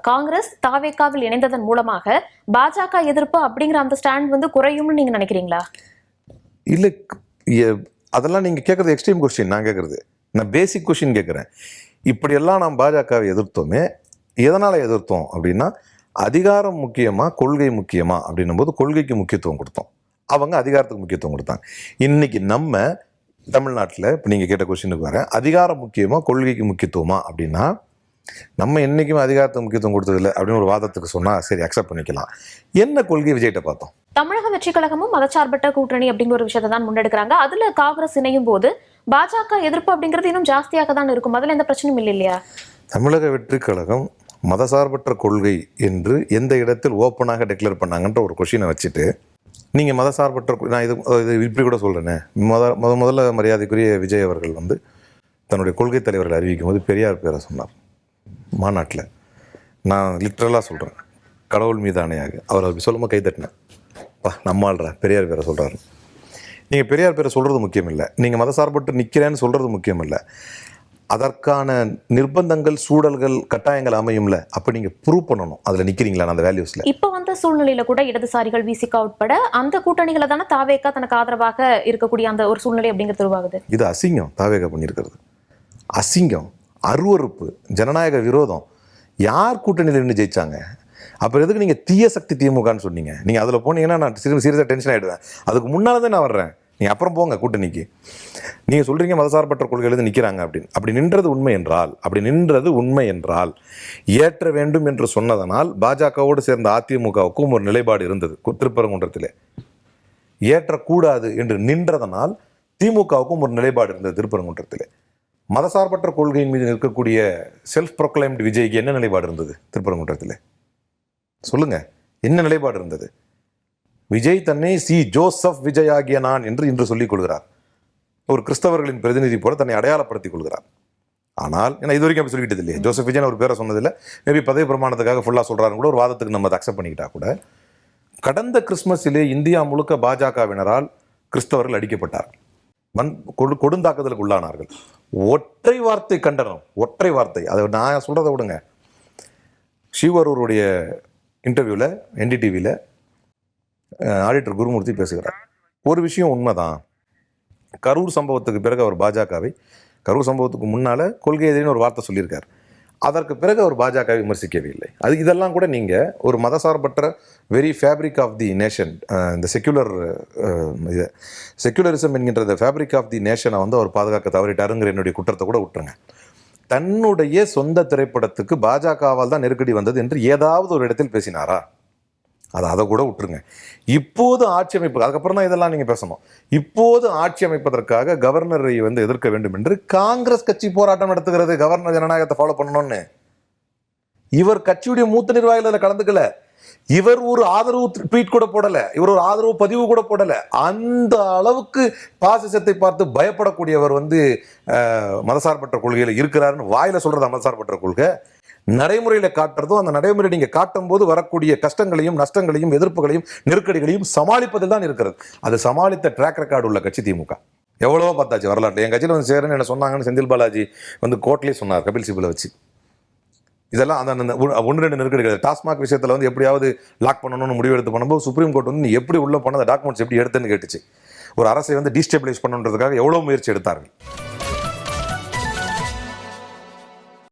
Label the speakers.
Speaker 1: காங்கிரஸ் தாவேகாவில் இணைந்ததன் மூலமாக பாஜக எதிர்ப்பு அப்படிங்கிற அந்த ஸ்டாண்ட் வந்து குறையும்னு நீங்க நினைக்கிறீங்களா?
Speaker 2: இல்லை, அதெல்லாம் நீங்க கேட்கறது எக்ஸ்ட்ரீம் கொஸ்டின். நான் கேட்கறது நான் பேசிக் கொஸ்டின் கேட்குறேன். இப்படியெல்லாம் நாம் பாஜகவை எதிர்த்தோமே, எதனால் எதிர்த்தோம் அப்படின்னா, அதிகாரம் முக்கியமா கொள்கை முக்கியமா அப்படின்னும் போது கொள்கைக்கு முக்கியத்துவம் கொடுத்தோம். அவங்க அதிகாரத்துக்கு முக்கியத்துவம் கொடுத்தாங்க. இன்னைக்கு நம்ம தமிழ்நாட்டில் இப்போ நீங்கள் கேட்ட கொஸ்டினுக்கு வரேன், அதிகாரம் முக்கியமா கொள்கைக்கு முக்கியத்துவமா அப்படின்னா, நம்ம என்றைக்குமே அதிகாரத்துக்கு முக்கியத்துவம் கொடுத்ததில்லை அப்படின்னு ஒரு வாதத்துக்கு சொன்னால் சரி, அக்செப்ட் பண்ணிக்கலாம். என்ன கொள்கை விஜய்கிட்ட பார்த்தோம்?
Speaker 1: தமிழக வெற்றி கழகமும் மதச்சார்பற்ற கூட்டணி அப்படிங்கிற ஒரு விஷயத்தை தான் முன்னெடுக்கிறாங்க. அதுல காங்கிரஸ் இணையும் போது பாஜக எதிர்ப்பு அப்படிங்கிறது இன்னும் ஜாஸ்தியாக தான் இருக்கும். அதுல எந்த பிரச்சனையும் இல்லை இல்லையா?
Speaker 2: தமிழக வெற்றி கழகம் மதசார்பற்ற கொள்கை என்று எந்த இடத்தில் ஓப்பனாக டிக்ளேர் பண்ணாங்கன்ற ஒரு கொஷினை வச்சுட்டு நீங்கள் மதசார்பற்ற, நான் இது இப்படி கூட சொல்கிறேனே, முதல்ல மரியாதைக்குரிய விஜய் அவர்கள் வந்து தன்னுடைய கொள்கை தலைவர்கள் அறிவிக்கும் போது பெரியார் பேரை சொன்னார் மாநாட்டில். நான் லிட்ரலாக சொல்கிறேன், கடவுள் மீது ஆணையாக. அவர் அப்படி சொல்லும்போது கை தட்டினேன், நம்மாள்ற பெரியார் பேரை சொல்கிறாரு. நீங்கள் பெரியார் பேரை சொல்கிறது முக்கியம் இல்லை, நீங்கள் மதசார்பற்று நிற்கிறேன்னு சொல்கிறது முக்கியம் இல்லை, அதற்கான நிர்பந்தங்கள் சூழல்கள் கட்டாயங்கள் அமையும்ல, அப்போ நீங்கள் ப்ரூவ் பண்ணணும் அதில் நிற்கிறீங்களா அந்த வேல்யூஸில்.
Speaker 1: இப்போ வந்த சூழ்நிலையில கூட இடதுசாரிகள் விசிகா உட்பட அந்த கூட்டணிகளை தானே தாவேகா தனக்கு ஆதரவாக இருக்கக்கூடிய அந்த ஒரு சூழ்நிலை அப்படிங்கிறது உருவாகுது.
Speaker 2: இது அசிங்கம், தாவேகா பண்ணியிருக்கிறது அசிங்கம், அருவறுப்பு, ஜனநாயக விரோதம். யார் கூட்டணியில் நின்று ஜெயிச்சாங்க? அப்புறம் எதுக்கு நீங்கள் தீய சக்தி திமுகன்னு சொன்னீங்க? நீங்கள் அதில் போனீங்கன்னா நான் சீரியஸாக டென்ஷன் ஆகிடுவேன். அதுக்கு முன்னால் தான் நான் வர்றேன், நீங்கள் அப்புறம் போங்க கூட்டணிக்கு. நீங்கள் சொல்கிறீங்க மதசார்பற்ற கொள்கையிலிருந்து நிற்கிறாங்க அப்படின்னு. அப்படி நின்றது உண்மை என்றால் ஏற்ற வேண்டும் என்று சொன்னதனால் பாஜகவோடு சேர்ந்த அதிமுகவுக்கும் ஒரு நிலைப்பாடு இருந்தது. திருப்பரங்குன்றத்திலே ஏற்றக்கூடாது என்று நின்றதனால் திமுகவுக்கும் ஒரு நிலைப்பாடு இருந்தது. திருப்பரங்குன்றத்திலே மதசார்பற்ற கொள்கையின் மீது இருக்கக்கூடிய செல்ஃப் ப்ரொக்ளைம்டு விஜய்க்கு என்ன நிலைப்பாடு இருந்தது? திருப்பரங்குன்றத்திலே சொல்லுங்க, என்ன நிலைப்பாடு இருந்தது? விஜய் தன்னை சி ஜோசப் விஜய் ஆகிய நான் என்று இன்று சொல்லிக் கொள்கிறார். ஒரு கிறிஸ்தவர்களின் பிரதிநிதி போல தன்னை அடையாளப்படுத்திக் கொள்கிறார். ஆனால் இது வரைக்கும் அப்படி சொல்லிக்கிட்டது இல்லையே. ஜோசப் விஜய் ஒரு பேரை சொன்னதில்லை. மேபி பதவி பிரமாணத்துக்காக ஃபுல்லாக சொல்கிறாருன்னு கூட ஒரு வாதத்துக்கு நம்ம அதை அக்செப்ட் பண்ணிக்கிட்டா கூட, கடந்த கிறிஸ்மஸிலே இந்தியா முழுக்க பாஜகவினரால் கிறிஸ்தவர்கள் அடிக்கப்பட்டார்கள், கொடுந்தாக்குதலுக்கு உள்ளானார்கள். ஒற்றை வார்த்தை கண்டனம், ஒற்றை வார்த்தை. அதை நான் சொல்கிறத விடுங்க, ஸ்ரீவரூருடைய இன்டர்வியூவில் என்டிடிவியில் ஆடிட்டர் குருமூர்த்தி பேசுகிறார். ஒரு விஷயம் உண்மைதான், கரூர் சம்பவத்துக்கு பிறகு அவர் பாஜகவை, கரூர் சம்பவத்துக்கு முன்னால் கொள்கை எதிரின்னு ஒரு வார்த்தை சொல்லியிருக்கார். அதற்கு பிறகு அவர் பாஜகவை விமர்சிக்கவே இல்லை. இதெல்லாம் கூட நீங்கள் ஒரு மதசார்பற்ற very fabric of the nation, இந்த செக்யுலரிசம் என்கின்ற இந்த ஃபேப்ரிக் ஆஃப் தி நேஷனை வந்து அவர் பாதுகாக்க தவறிட்டாருங்கிற என்னுடைய குற்றத்தை கூட விட்டுருங்க. தன்னுடைய சொந்த திரைப்படத்துக்கு பாஜகவால் தான் நெருக்கடி வந்தது என்று ஏதாவது ஒரு இடத்தில் பேசினாரா? அதை கூட விட்டுருங்க. இப்போது ஆட்சி அமைப்பு, அதுக்கப்புறம் தான் இதெல்லாம் நீங்கள் பேசணும். இப்போது ஆட்சி அமைப்பதற்காக கவர்னரை வந்து எதிர்க்க வேண்டும் என்று காங்கிரஸ் கட்சி போராட்டம் நடத்துகிறது, கவர்னர் ஜனநாயகத்தை ஃபாலோ பண்ணணும்னு. இவர் கட்சியுடைய மூத்த நிர்வாகிகள் அதில் கலந்துக்கல. இவர் ஒரு ஆதரவு ட்வீட் கூட போடல, இவர் ஒரு ஆதரவு பதிவு கூட போடல. அந்த அளவுக்கு பாசிசத்தை பார்த்து பயப்படக்கூடியவர் வந்து மதசார்பற்ற கொள்கையில் இருக்கிறாருன்னு வாயில சொல்றது மதசார்பற்ற கொள்கை. நடைமுறையில காட்டுறதும், அந்த நடைமுறை நீங்க காட்டும் போது வரக்கூடிய கஷ்டங்களையும் நஷ்டங்களையும் எதிர்ப்புகளையும் நெருக்கடிகளையும் சமாளிப்பதில் தான் இருக்கிறது. அது சமாளித்த ட்ராக் ரெக்கார்டு உள்ள கட்சி திமுக. எவ்வளவோ பார்த்தாச்சு வரலாற்று. என் கட்சியில் வந்து சேருன்னு என்ன சொன்னாங்கன்னு செந்தில் பாலாஜி வந்து கோர்ட்லேயே சொன்னார், கபில் சிபிலை வச்சு. இதெல்லாம் அந்த 1-2 நெருக்கடிகள். டாஸ்மாக் விஷயத்தில் வந்து எப்படியாவது லாக் பண்ணணும்னு முடிவு எடுத்து பண்ணும்போது சுப்ரீம் கோர்ட் வந்து நீ எப்படி உள்ள போன டாக்குமெண்ட்ஸ் எப்படி எடுத்துன்னு கேட்டுச்சு. ஒரு அரசை வந்து டீஸ்டெபிலைஸ் பண்ணணுன்றதுக்காக எவ்வளோ முயற்சி எடுத்தார்கள்.